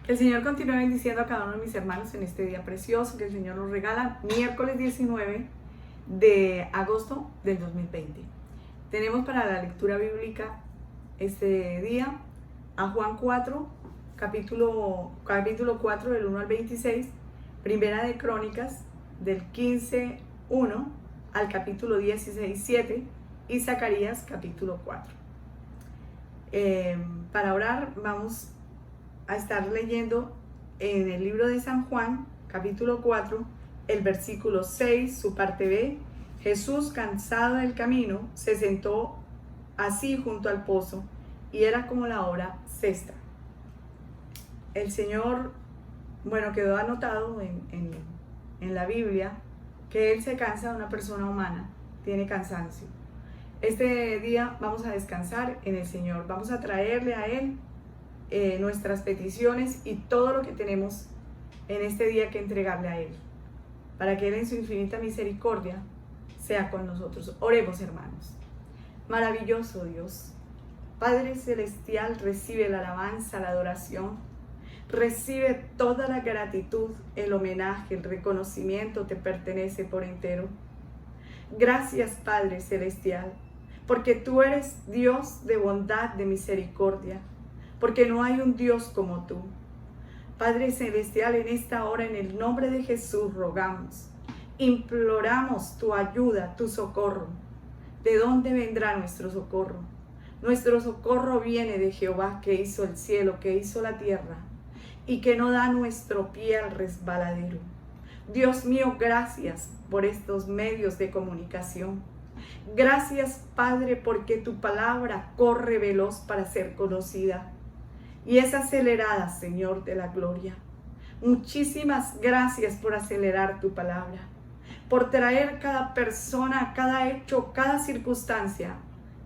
Que el Señor continúe bendiciendo a cada uno de mis hermanos en este día precioso que el Señor nos regala, miércoles 19 de agosto del 2020. Tenemos para la lectura bíblica este día a Juan 4, capítulo 4 del 1 al 26, Primera de Crónicas del 15:1 al capítulo 16:7 y Zacarías capítulo 4. Para orar vamos a estar leyendo en el libro de San Juan, capítulo 4, el versículo 6, su parte B. Jesús, cansado del camino, se sentó así junto al pozo, y era como la hora sexta. El Señor, quedó anotado en la Biblia que Él se cansa de una persona humana, tiene cansancio. Este día vamos a descansar en el Señor, vamos a traerle a Él nuestras peticiones y todo lo que tenemos en este día que entregarle a Él, para que Él en su infinita misericordia sea con nosotros. Oremos, hermanos. Maravilloso Dios, Padre Celestial, recibe la alabanza, la adoración, recibe toda la gratitud, el homenaje, el reconocimiento te pertenece por entero. Gracias, Padre Celestial, porque tú eres Dios de bondad, de misericordia, porque no hay un Dios como tú. Padre Celestial, en esta hora, en el nombre de Jesús, rogamos, imploramos tu ayuda, tu socorro. ¿De dónde vendrá nuestro socorro? Nuestro socorro viene de Jehová, que hizo el cielo, que hizo la tierra, y que no da nuestro pie al resbaladero. Dios mío, gracias por estos medios de comunicación. Gracias, Padre, porque tu palabra corre veloz para ser conocida y es acelerada, Señor de la gloria. Muchísimas gracias por acelerar tu palabra, por traer cada persona, cada hecho, cada circunstancia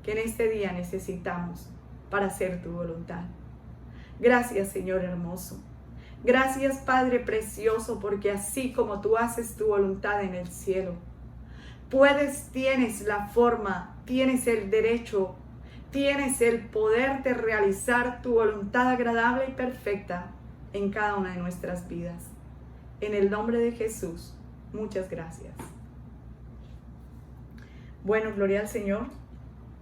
que en este día necesitamos para hacer tu voluntad. Gracias, Señor hermoso. Gracias, Padre precioso, porque así como tú haces tu voluntad en el cielo, tienes la forma, tienes el derecho, tienes el poder de realizar tu voluntad agradable y perfecta en cada una de nuestras vidas. En el nombre de Jesús, muchas gracias. Bueno, gloria al Señor.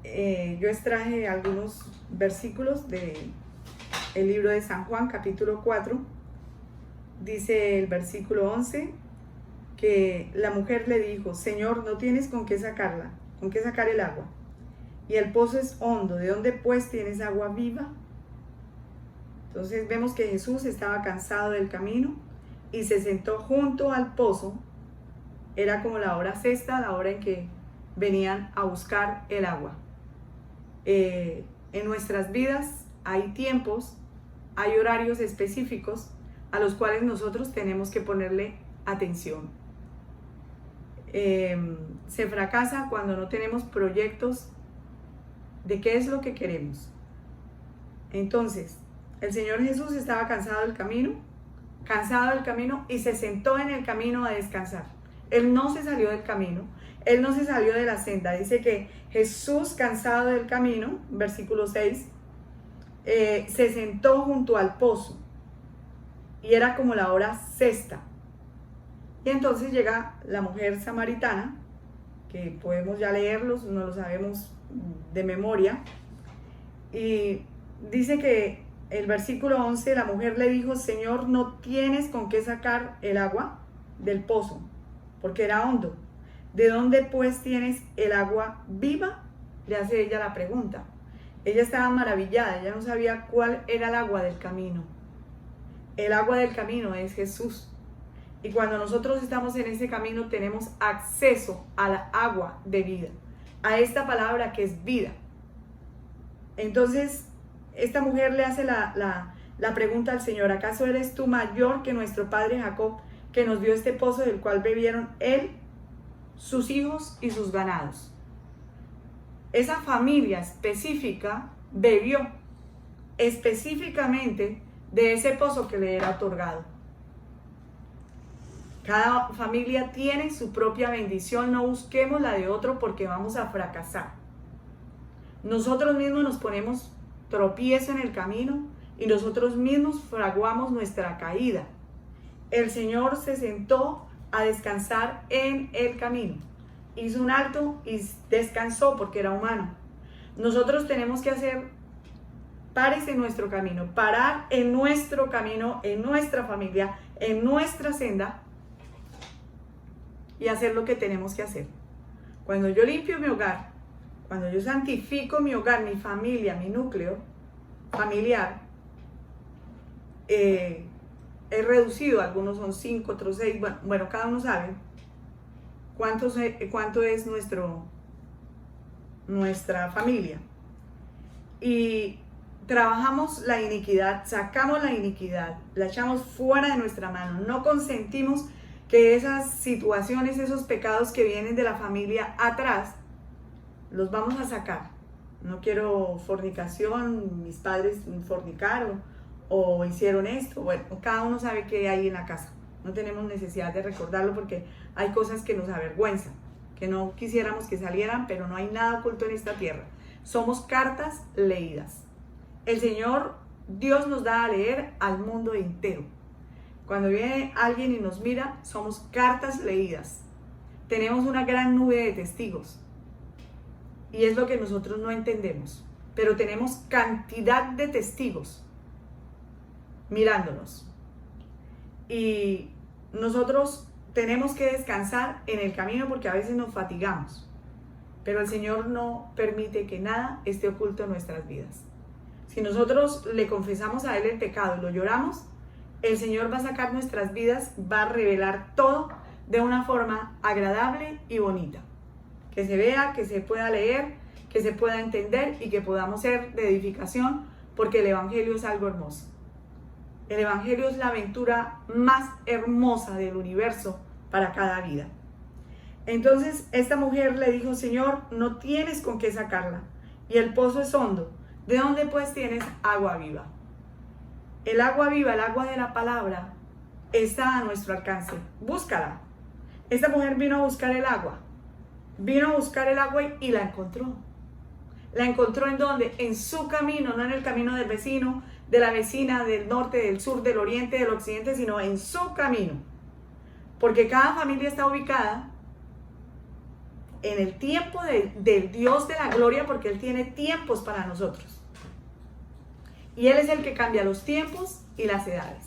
Yo extraje algunos versículos del libro de San Juan, capítulo 4. Dice el versículo 11 que la mujer le dijo: Señor, no tienes con qué sacar el agua, y el pozo es hondo. ¿De dónde pues tienes agua viva? Entonces vemos que Jesús estaba cansado del camino y se sentó junto al pozo. Era como la hora sexta, la hora en que venían a buscar el agua. En nuestras vidas hay tiempos, hay horarios específicos a los cuales nosotros tenemos que ponerle atención. Se fracasa cuando no tenemos proyectos de qué es lo que queremos. Entonces, el Señor Jesús estaba cansado del camino y se sentó en el camino a descansar. Él no se salió del camino, Él no se salió de la senda. Dice que Jesús, cansado del camino, versículo 6, se sentó junto al pozo y era como la hora sexta. Y entonces llega la mujer samaritana, que podemos ya leerlos, no lo sabemos de memoria, y dice que el versículo 11, la mujer le dijo: Señor, no tienes con qué sacar el agua del pozo, porque era hondo. ¿De dónde pues tienes el agua viva? Le hace ella la pregunta. Ella estaba maravillada, ella no sabía cuál era el agua del camino. El agua del camino es Jesús. Y cuando nosotros estamos en ese camino tenemos acceso a la agua de vida, a esta palabra que es vida. Entonces, esta mujer le hace la pregunta al Señor: ¿acaso eres tú mayor que nuestro padre Jacob, que nos dio este pozo del cual bebieron él, sus hijos y sus ganados? Esa familia específica bebió específicamente de ese pozo que le era otorgado. Cada familia tiene su propia bendición, no busquemos la de otro porque vamos a fracasar. Nosotros mismos nos ponemos tropiezo en el camino y nosotros mismos fraguamos nuestra caída. El Señor se sentó a descansar en el camino. Hizo un alto y descansó porque era humano. Nosotros tenemos que hacer pares en nuestro camino, parar en nuestro camino, en nuestra familia, en nuestra senda y hacer lo que tenemos que hacer. Cuando yo limpio mi hogar, cuando yo santifico mi hogar, mi familia, mi núcleo familiar, he reducido, algunos son 5, otros 6, bueno, cada uno sabe cuánto es nuestra familia. Y trabajamos la iniquidad, sacamos la iniquidad, la echamos fuera de nuestra mano, no consentimos que esas situaciones, esos pecados que vienen de la familia atrás, los vamos a sacar. No quiero fornicación, mis padres fornicaron o hicieron esto. Bueno, cada uno sabe qué hay en la casa. No tenemos necesidad de recordarlo porque hay cosas que nos avergüenzan, que no quisiéramos que salieran, pero no hay nada oculto en esta tierra. Somos cartas leídas. El Señor, Dios nos da a leer al mundo entero. Cuando viene alguien y nos mira, somos cartas leídas. Tenemos una gran nube de testigos. Y es lo que nosotros no entendemos. Pero tenemos cantidad de testigos mirándonos. Y nosotros tenemos que descansar en el camino porque a veces nos fatigamos. Pero el Señor no permite que nada esté oculto en nuestras vidas. Si nosotros le confesamos a Él el pecado y lo lloramos, el Señor va a sacar nuestras vidas, va a revelar todo de una forma agradable y bonita. Que se vea, que se pueda leer, que se pueda entender y que podamos ser de edificación, porque el Evangelio es algo hermoso. El Evangelio es la aventura más hermosa del universo para cada vida. Entonces esta mujer le dijo: Señor, no tienes con qué sacarla y el pozo es hondo. ¿De dónde pues tienes agua viva? El agua viva, el agua de la palabra, está a nuestro alcance. Búscala. Esta mujer vino a buscar el agua. Vino a buscar el agua y la encontró. ¿La encontró en dónde? En su camino, no en el camino del vecino, de la vecina, del norte, del sur, del oriente, del occidente, sino en su camino. Porque cada familia está ubicada en el tiempo del Dios de la gloria, porque Él tiene tiempos para nosotros. Y Él es el que cambia los tiempos y las edades.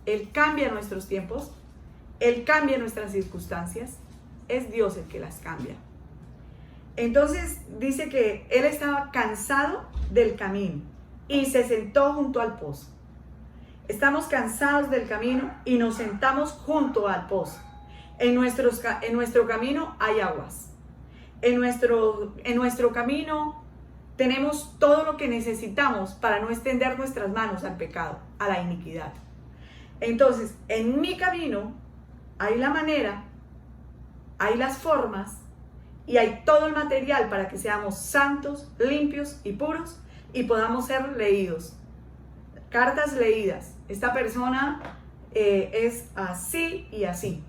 Él cambia nuestros tiempos, Él cambia nuestras circunstancias, es Dios el que las cambia. Entonces dice que Él estaba cansado del camino y se sentó junto al pozo. Estamos cansados del camino y nos sentamos junto al pozo. En nuestro camino hay aguas. En nuestro camino tenemos todo lo que necesitamos para no extender nuestras manos al pecado, a la iniquidad. Entonces, en mi camino hay la manera, hay las formas y hay todo el material para que seamos santos, limpios y puros y podamos ser leídos. Cartas leídas. Esta persona es así y así.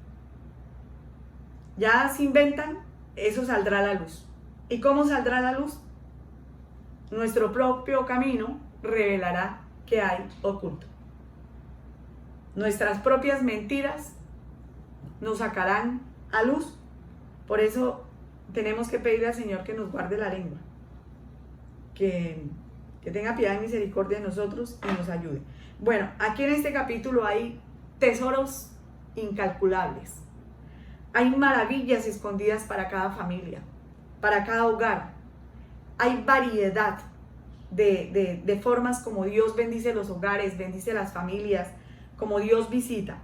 Ya se inventan, eso saldrá a la luz. ¿Y cómo saldrá a la luz? Nuestro propio camino revelará qué hay oculto. Nuestras propias mentiras nos sacarán a luz. Por eso tenemos que pedirle al Señor que nos guarde la lengua, que tenga piedad y misericordia de nosotros y nos ayude. Bueno, aquí en este capítulo hay tesoros incalculables. Hay maravillas escondidas para cada familia, para cada hogar. Hay variedad de formas como Dios bendice los hogares, bendice las familias, como Dios visita.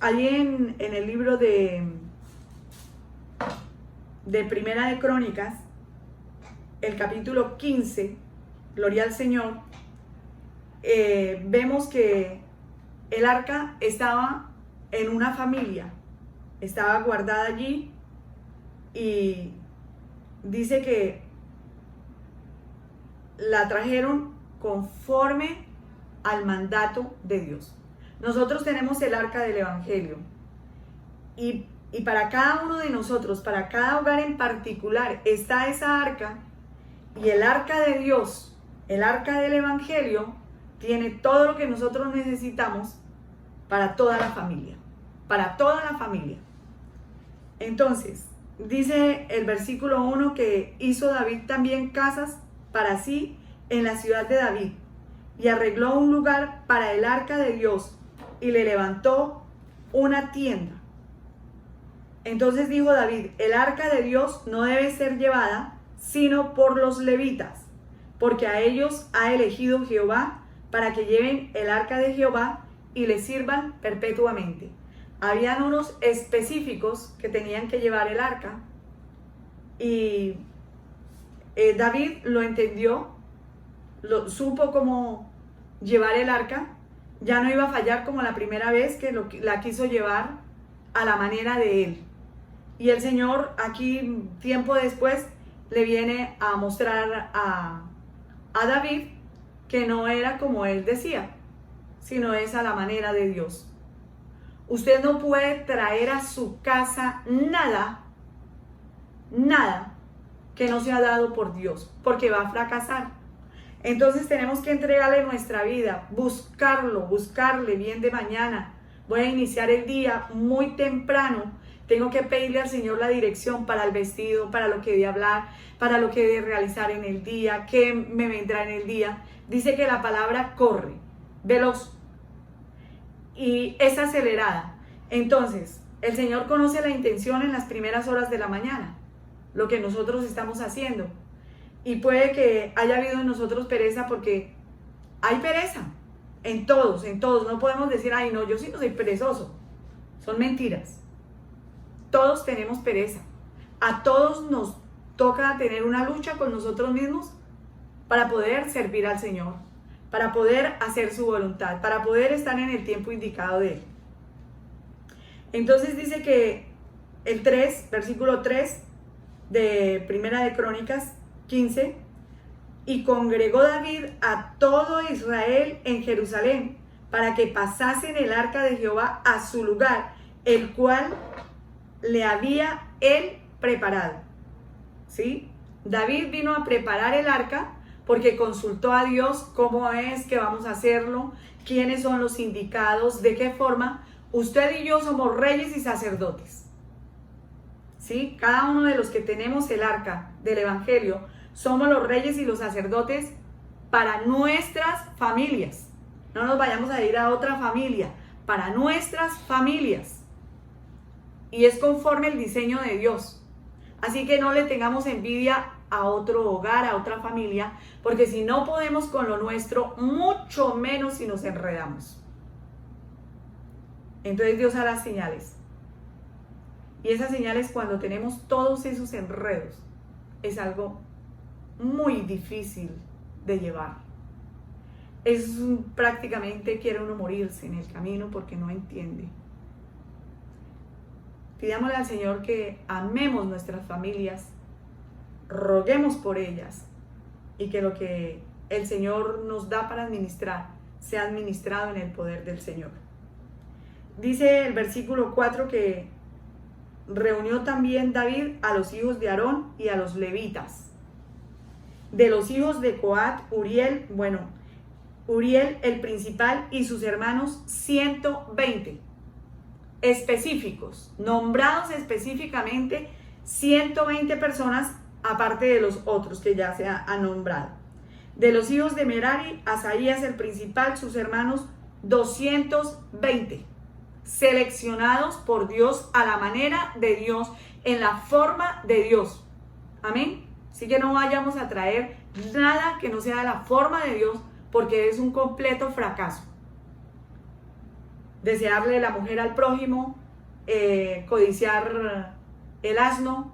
Allí en el libro de Primera de Crónicas, el capítulo 15, Gloria al Señor, vemos que el arca estaba en una familia, estaba guardada allí y dice que la trajeron conforme al mandato de Dios. Nosotros tenemos el arca del Evangelio y para cada uno de nosotros, para cada hogar en particular, está esa arca y el arca de Dios, el arca del Evangelio, tiene todo lo que nosotros necesitamos para toda la familia, para toda la familia. Entonces, dice el versículo 1 que hizo David también casas para sí en la ciudad de David y arregló un lugar para el arca de Dios y le levantó una tienda. Entonces dijo David, el arca de Dios no debe ser llevada sino por los levitas, porque a ellos ha elegido Jehová para que lleven el arca de Jehová y le sirvan perpetuamente. Habían unos específicos que tenían que llevar el arca y David lo entendió, supo cómo llevar el arca, ya no iba a fallar como la primera vez que la quiso llevar a la manera de él. Y el Señor aquí, tiempo después, le viene a mostrar a David que no era como él decía, sino es a la manera de Dios. Usted no puede traer a su casa nada que no sea dado por Dios, porque va a fracasar. Entonces tenemos que entregarle nuestra vida, buscarle bien de mañana. Voy a iniciar el día muy temprano. Tengo que pedirle al Señor la dirección para el vestido, para lo que he de hablar, para lo que he de realizar en el día, qué me vendrá en el día. Dice que la palabra corre, veloz y es acelerada. Entonces, el Señor conoce la intención en las primeras horas de la mañana, lo que nosotros estamos haciendo. Y puede que haya habido en nosotros pereza, porque hay pereza en todos. No podemos decir, ay no, yo sí no soy perezoso. Son mentiras. Todos tenemos pereza. A todos nos toca tener una lucha con nosotros mismos para poder servir al Señor, para poder hacer su voluntad, para poder estar en el tiempo indicado de Él. Entonces dice que el 3, versículo 3 de Primera de Crónicas 15, y congregó David a todo Israel en Jerusalén para que pasasen el arca de Jehová a su lugar, el cual le había él preparado. ¿Sí? David vino a preparar el arca porque consultó a Dios cómo es que vamos a hacerlo, quiénes son los indicados, de qué forma. Usted y yo somos reyes y sacerdotes. ¿Sí? Cada uno de los que tenemos el arca del Evangelio somos los reyes y los sacerdotes para nuestras familias. No nos vayamos a ir a otra familia, para nuestras familias. Y es conforme el diseño de Dios. Así que no le tengamos envidia a otro hogar, a otra familia, porque si no podemos con lo nuestro, mucho menos si nos enredamos. Entonces Dios hará señales. Y esas señales, cuando tenemos todos esos enredos, es algo muy difícil de llevar. Es prácticamente quiere uno morirse en el camino porque no entiende. Pidámosle al Señor que amemos nuestras familias, roguemos por ellas y que lo que el Señor nos da para administrar sea administrado en el poder del Señor. Dice el versículo 4 que reunió también David a los hijos de Aarón y a los levitas. De los hijos de Coat, Uriel el principal y sus hermanos 120. Específicos, nombrados específicamente 120 personas, aparte de los otros que ya se han nombrado. De los hijos de Merari, Asaías el principal, sus hermanos 220. Seleccionados por Dios a la manera de Dios, en la forma de Dios. Amén. Así que no vayamos a traer nada que no sea de la forma de Dios, porque es un completo fracaso. Desearle la mujer al prójimo, codiciar el asno,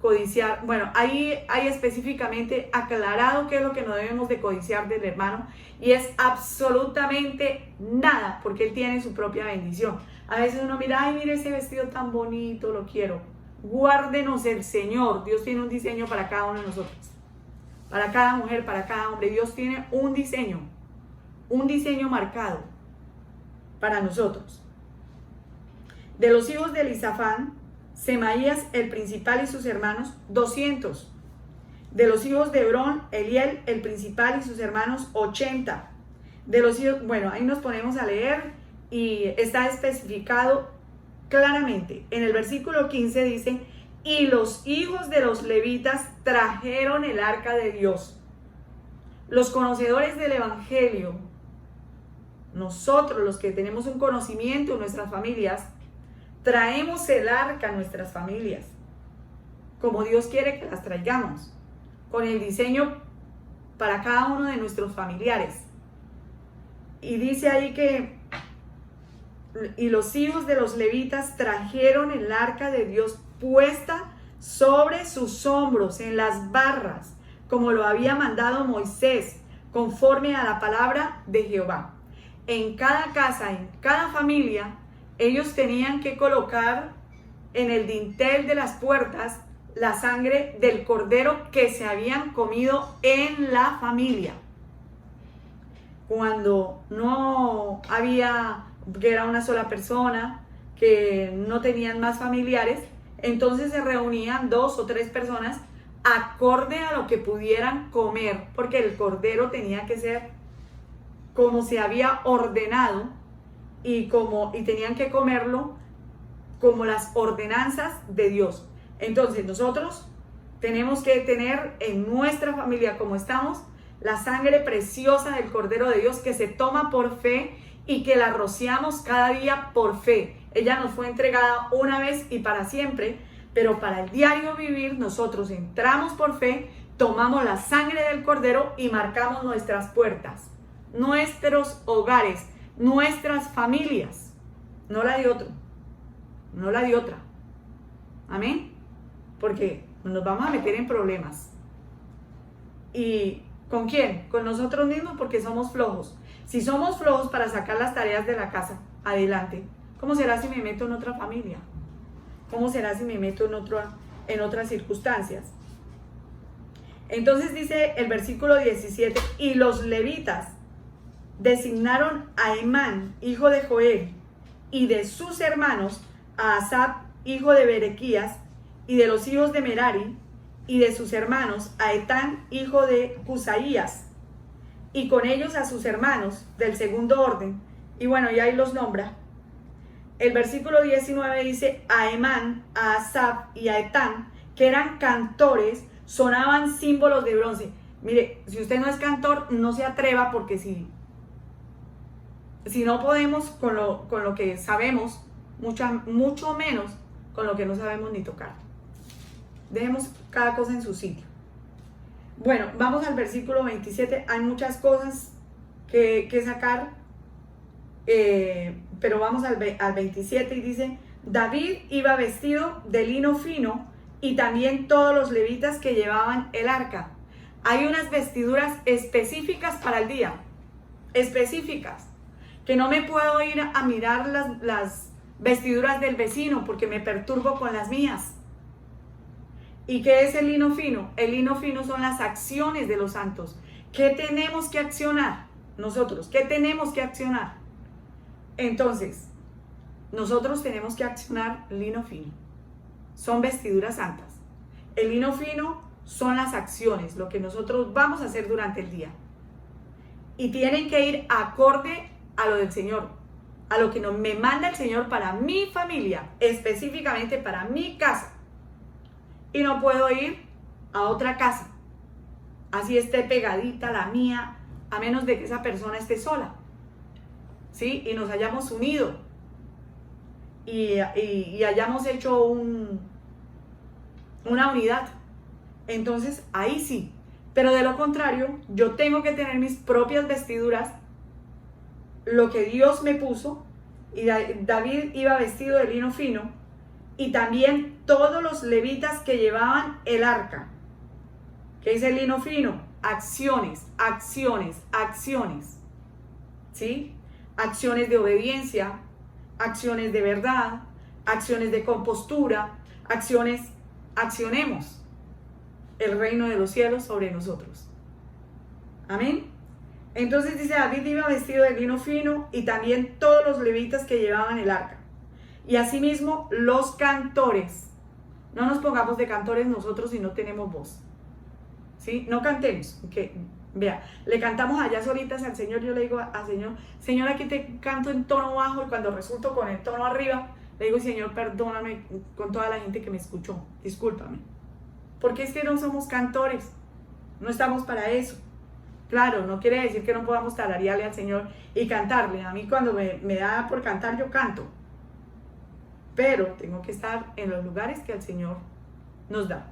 codiciar, bueno, ahí hay específicamente aclarado qué es lo que no debemos de codiciar del hermano, y es absolutamente nada, porque él tiene su propia bendición. A veces uno mira, ay, mire ese vestido tan bonito, lo quiero. Guárdenos el Señor. Dios tiene un diseño para cada uno de nosotros, para cada mujer, para cada hombre. Dios tiene un diseño marcado para nosotros. De los hijos de Elisafán, Semaías el principal y sus hermanos 200. De los hijos de Hebrón, Eliel el principal y sus hermanos 80. de los hijos, bueno, ahí nos ponemos a leer y está especificado claramente. En el versículo 15 dice, y los hijos de los levitas trajeron el arca de Dios. Los conocedores del evangelio, nosotros los que tenemos un conocimiento en nuestras familias, traemos el arca a nuestras familias, como Dios quiere que las traigamos, con el diseño para cada uno de nuestros familiares. Y dice ahí que, y los hijos de los levitas trajeron el arca de Dios puesta sobre sus hombros en las barras, como lo había mandado Moisés, conforme a la palabra de Jehová. En cada casa, en cada familia, ellos tenían que colocar en el dintel de las puertas la sangre del cordero que se habían comido en la familia. Cuando no había, que era una sola persona, que no tenían más familiares, entonces se reunían 2 o 3 personas acorde a lo que pudieran comer, porque el cordero tenía que ser como se había ordenado y tenían que comerlo como las ordenanzas de Dios. Entonces nosotros tenemos que tener en nuestra familia, como estamos, la sangre preciosa del Cordero de Dios que se toma por fe y que la rociamos cada día por fe. Ella nos fue entregada una vez y para siempre, pero para el diario vivir nosotros entramos por fe, tomamos la sangre del Cordero y marcamos nuestras puertas, nuestros hogares, nuestras familias, no la de otro, no la de otra. Amén. Porque nos vamos a meter en problemas. ¿Y con quién? Con nosotros mismos, porque somos flojos. Si somos flojos para sacar las tareas de la casa adelante, ¿cómo será si me meto en otra familia? ¿Cómo será si me meto en otras circunstancias? Entonces dice el versículo 17, y los levitas designaron a Emán, hijo de Joel, y de sus hermanos, a Asaf, hijo de Berequías, y de los hijos de Merari, y de sus hermanos, a Etán, hijo de Cusaías, y con ellos a sus hermanos del segundo orden. Y bueno, y ahí los nombra. El versículo 19 dice, a Emán, a Asaf y a Etán, que eran cantores, sonaban símbolos de bronce. Mire, si usted no es cantor, no se atreva, porque si no podemos con lo que sabemos, mucho menos con lo que no sabemos ni tocar. Dejemos cada cosa en su sitio. Bueno, vamos al versículo 27. Hay muchas cosas que sacar, pero vamos al 27 y dice, David iba vestido de lino fino y también todos los levitas que llevaban el arca. Hay unas vestiduras específicas para el día, específicas, que no me puedo ir a mirar las vestiduras del vecino porque me perturbo con las mías. ¿Y qué es el lino fino? El lino fino son las acciones de los santos. ¿Qué tenemos que accionar nosotros? ¿Qué tenemos que accionar? Entonces, nosotros tenemos que accionar lino fino. Son vestiduras santas. El lino fino son las acciones, lo que nosotros vamos a hacer durante el día. Y tienen que ir acorde a lo del Señor, a lo que me manda el Señor para mi familia, específicamente para mi casa. Y no puedo ir a otra casa, así esté pegadita la mía, a menos de que esa persona esté sola, ¿sí? Y nos hayamos unido y hayamos hecho una unidad. Entonces ahí sí, pero de lo contrario, yo tengo que tener mis propias vestiduras, lo que Dios me puso. Y David iba vestido de lino fino, y también todos los levitas que llevaban el arca. ¿Qué dice el lino fino? Acciones, acciones, acciones. ¿Sí? Acciones de obediencia, acciones de verdad, acciones de compostura, accionemos el reino de los cielos sobre nosotros. Amén. Entonces dice, David iba vestido de lino fino y también todos los levitas que llevaban el arca. Y asimismo los cantores. No nos pongamos de cantores nosotros si no tenemos voz. ¿Sí? No cantemos, que Vea, le cantamos allá solitas al Señor. Yo le digo al Señor, Señor, aquí te canto en tono bajo, y cuando resulto con el tono arriba, le digo, Señor, perdóname con toda la gente que me escuchó, discúlpame. Porque es que no somos cantores, no estamos para eso. Claro, no quiere decir que no podamos tararearle al Señor y cantarle. A mí cuando me da por cantar, yo canto. Pero tengo que estar en los lugares que el Señor nos da.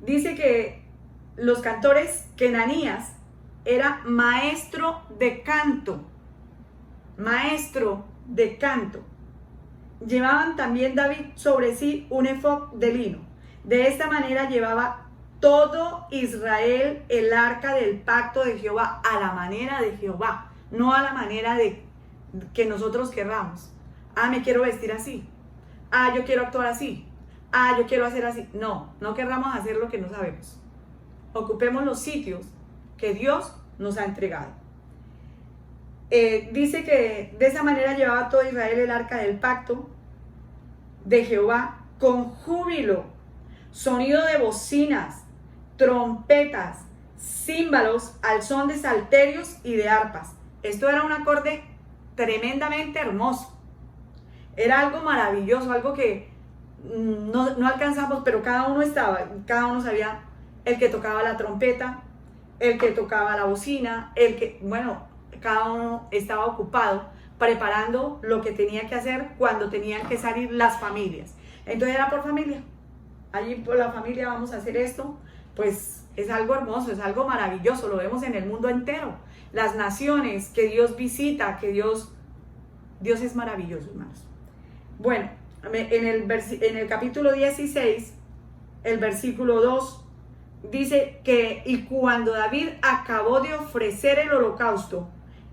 Dice que los cantores, que Ananías era maestro de canto. Maestro de canto. Llevaban también David sobre sí un efod de lino. De esta manera llevaba todo Israel el arca del pacto de Jehová, a la manera de Jehová, no a la manera de que nosotros querramos. Me quiero vestir así. Yo quiero actuar así. Yo quiero hacer así. No querramos hacer lo que no sabemos. Ocupemos los sitios que Dios nos ha entregado. Dice que de esa manera llevaba todo Israel el arca del pacto de Jehová con júbilo, sonido de bocinas, trompetas, címbalos, al son de salterios y de arpas. Esto era un acorde tremendamente hermoso. Era algo maravilloso, algo que no alcanzamos, pero cada uno sabía, el que tocaba la trompeta, el que tocaba la bocina, cada uno estaba ocupado preparando lo que tenía que hacer cuando tenían que salir las familias. Entonces era por familia. Allí por la familia vamos a hacer esto. Pues es algo hermoso, es algo maravilloso. Lo vemos en el mundo entero. Las naciones que Dios visita, que Dios es maravilloso, hermanos. Bueno, en el capítulo 16, el versículo 2, dice que y cuando David acabó de ofrecer el holocausto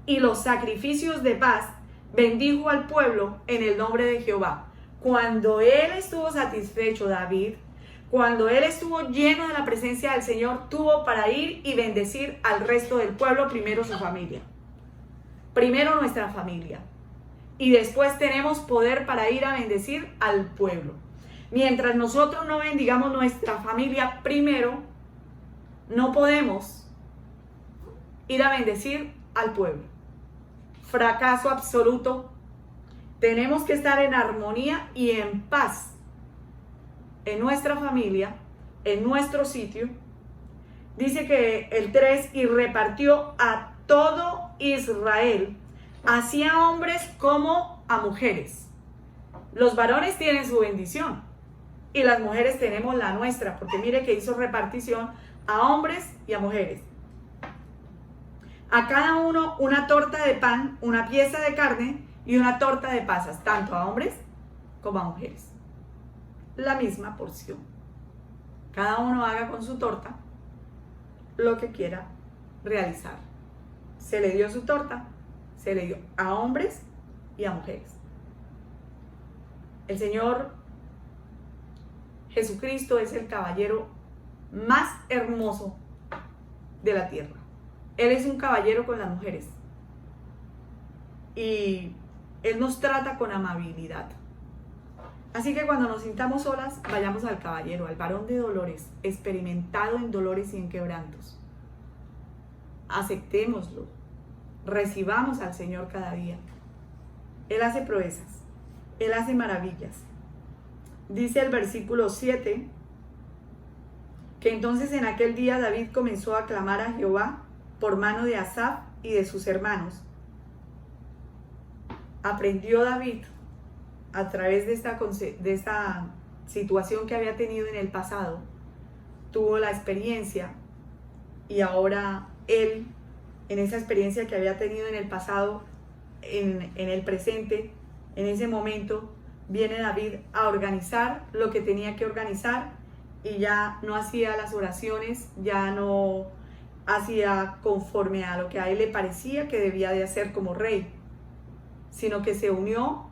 y los sacrificios de paz, bendijo al pueblo en el nombre de Jehová. Cuando él estuvo satisfecho, David, cuando él estuvo lleno de la presencia del Señor, tuvo para ir y bendecir al resto del pueblo, primero su familia, primero nuestra familia, y después tenemos poder para ir a bendecir al pueblo. Mientras nosotros no bendigamos nuestra familia primero, no podemos ir a bendecir al pueblo. Fracaso absoluto. Tenemos que estar en armonía y en paz en nuestra familia, en nuestro sitio. Dice que el 3, y repartió a todo Israel, así a hombres como a mujeres. Los varones tienen su bendición y las mujeres tenemos la nuestra, porque mire que hizo repartición a hombres y a mujeres. A cada uno una torta de pan, una pieza de carne y una torta de pasas, tanto a hombres como a mujeres. La misma porción. Cada uno haga con su torta lo que quiera realizar. Se le dio su torta, se le dio a hombres y a mujeres. El Señor Jesucristo es el caballero más hermoso de la tierra. Él es un caballero con las mujeres. Y Él nos trata con amabilidad. Así que cuando nos sintamos solas, vayamos al caballero, al varón de dolores, experimentado en dolores y en quebrantos. Aceptémoslo. Recibamos al Señor cada día. Él hace proezas. Él hace maravillas. Dice el versículo 7, que entonces en aquel día David comenzó a clamar a Jehová por mano de Asaf y de sus hermanos. Aprendió David a través de esta situación que había tenido en el pasado, tuvo la experiencia, y ahora él, en esa experiencia que había tenido en el pasado, en el presente, en ese momento, viene David a organizar lo que tenía que organizar, y ya no hacía las oraciones, ya no hacía conforme a lo que a él le parecía que debía de hacer como rey, sino que se unió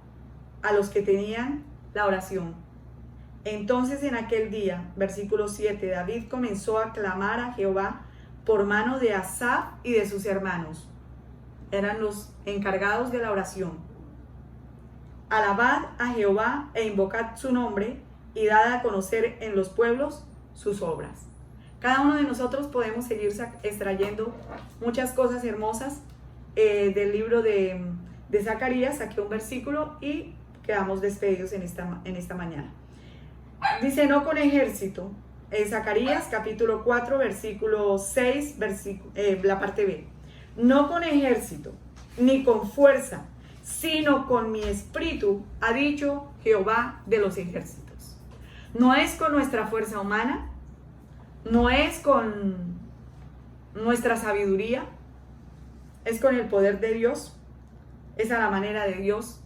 a los que tenían la oración. Entonces en aquel día, versículo 7, David comenzó a clamar a Jehová por mano de Asaf y de sus hermanos. Eran los encargados de la oración. Alabad a Jehová e invocad su nombre, y dad a conocer en los pueblos sus obras. Cada uno de nosotros podemos seguir extrayendo muchas cosas hermosas del libro de Zacarías. Saqué un versículo y quedamos despedidos en esta mañana. Dice, no con ejército. Zacarías capítulo 4, versículo 6, la parte B. No con ejército, ni con fuerza, sino con mi espíritu, ha dicho Jehová de los ejércitos. No es con nuestra fuerza humana, no es con nuestra sabiduría, es con el poder de Dios, es a la manera de Dios.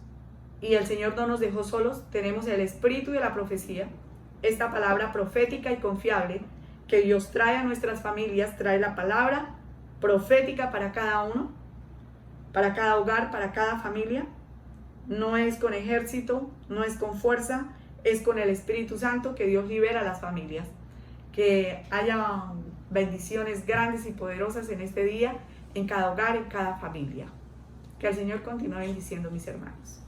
Y el Señor no nos dejó solos, tenemos el espíritu de la profecía, esta palabra profética y confiable que Dios trae a nuestras familias, trae la palabra profética para cada uno, para cada hogar, para cada familia. No es con ejército, no es con fuerza, es con el Espíritu Santo que Dios libera a las familias. Que haya bendiciones grandes y poderosas en este día, en cada hogar, en cada familia. Que el Señor continúe bendiciendo, mis hermanos.